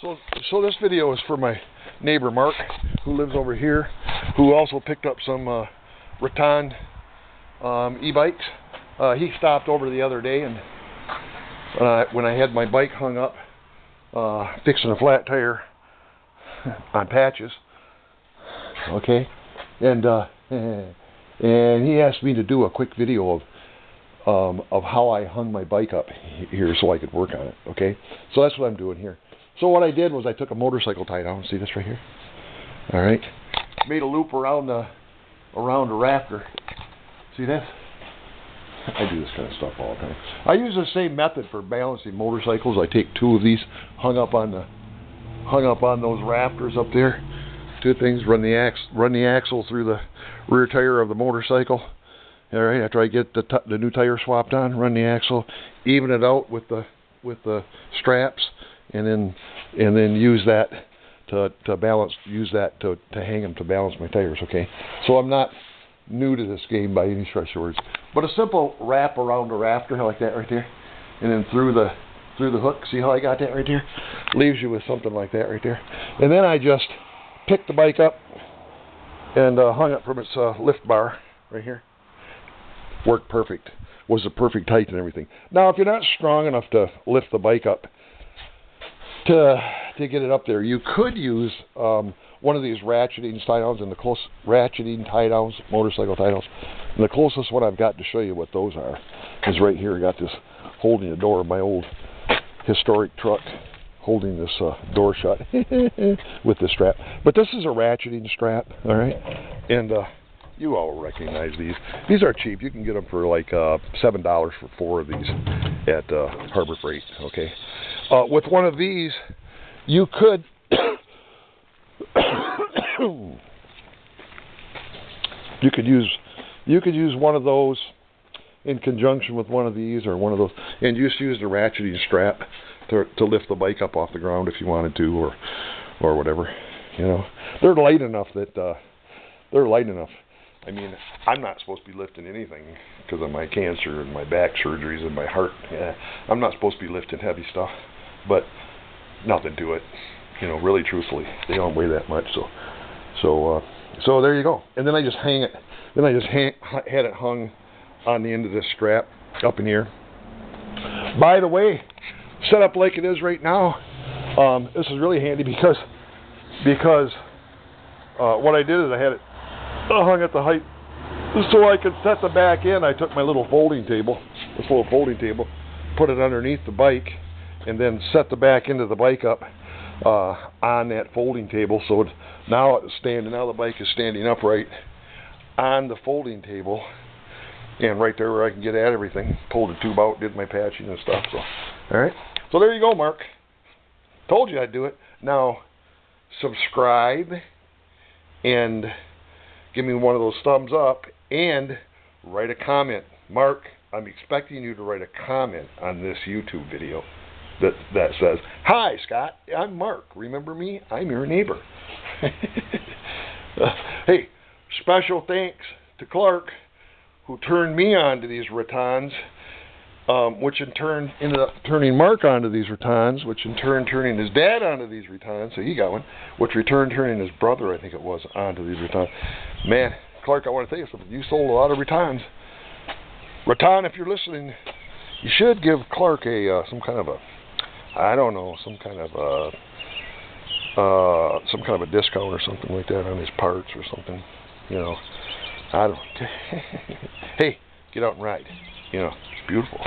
So this video is for my neighbor Mark, who lives over here, who also picked up some Rattan e-bikes. He stopped over the other day, and when I had my bike hung up, fixing a flat tire on patches, okay, and he asked me to do a quick video of how I hung my bike up here so I could work on it. Okay, so that's what I'm doing here. So what I did was I took a motorcycle tie down. See this right here? All right, made a loop around the rafter. See that? I do this kind of stuff all the time. I use the same method for balancing motorcycles. I take two of these, hung up on those rafters up there. Two things: run the axle through the rear tire of the motorcycle. All right. After I get the new tire swapped on, run the axle, even it out with the straps, and then use that to balance. Use that to hang them to balance my tires. Okay. So I'm not new to this game by any stretch of words, but a simple wrap around a rafter like that right there, and then through the hook. See how I got that right there? Leaves you with something like that right there. And then I just picked the bike up and hung it from its lift bar right here. Worked perfect. Was the perfect height and everything. Now, if you're not strong enough to lift the bike up to get it up there, you could use one of these ratcheting tie downs, and motorcycle tie downs. And the closest one I've got to show you what those are is right here. I got this holding the door of my old historic truck, holding this door shut with this strap. But this is a ratcheting strap, all right? And you all recognize these. These are cheap. You can get them for like $7 for 4 of these at Harbor Freight, okay? With one of these, you could you could use one of those in conjunction with one of these or one of those, and just use the ratcheting strap to lift the bike up off the ground if you wanted to, or whatever. You know, they're light enough that I mean, I'm not supposed to be lifting anything because of my cancer and my back surgeries and my heart. Yeah, I'm not supposed to be lifting heavy stuff, but nothing to it. You know, really, truthfully, they don't weigh that much. So there you go. And then I just hang it. Then I just had it hung on the end of this strap up in here. By the way, set up like it is right now, this is really handy because what I did is I had it hung at the height so I could set the back in. I took my little folding table, put it underneath the bike, and then set the back end of the bike up on that folding table. So now the bike is standing upright on the folding table, and right there where I can get at everything. Pulled the tube out, did my patching and stuff. So, all right. So there you go, Mark. Told you I'd do it. Now, subscribe and give me one of those thumbs up and write a comment. Mark, I'm expecting you to write a comment on this YouTube video that says, "Hi, Scott, I'm Mark. Remember me? I'm your neighbor." Hey, special thanks to Clark, who turned me on to these Rattans, which in turn ended up turning Mark onto these Rattans, which in turn turning his dad onto these Rattans, so he got one, which returned turning his brother, I think it was, onto these Rattans. Man, Clark, I want to tell you something. You sold a lot of Rattans. Rattan, if you're listening, you should give Clark some kind of a discount or something like that on his parts or something. You know, I don't. Hey, get out and ride. You know, it's beautiful.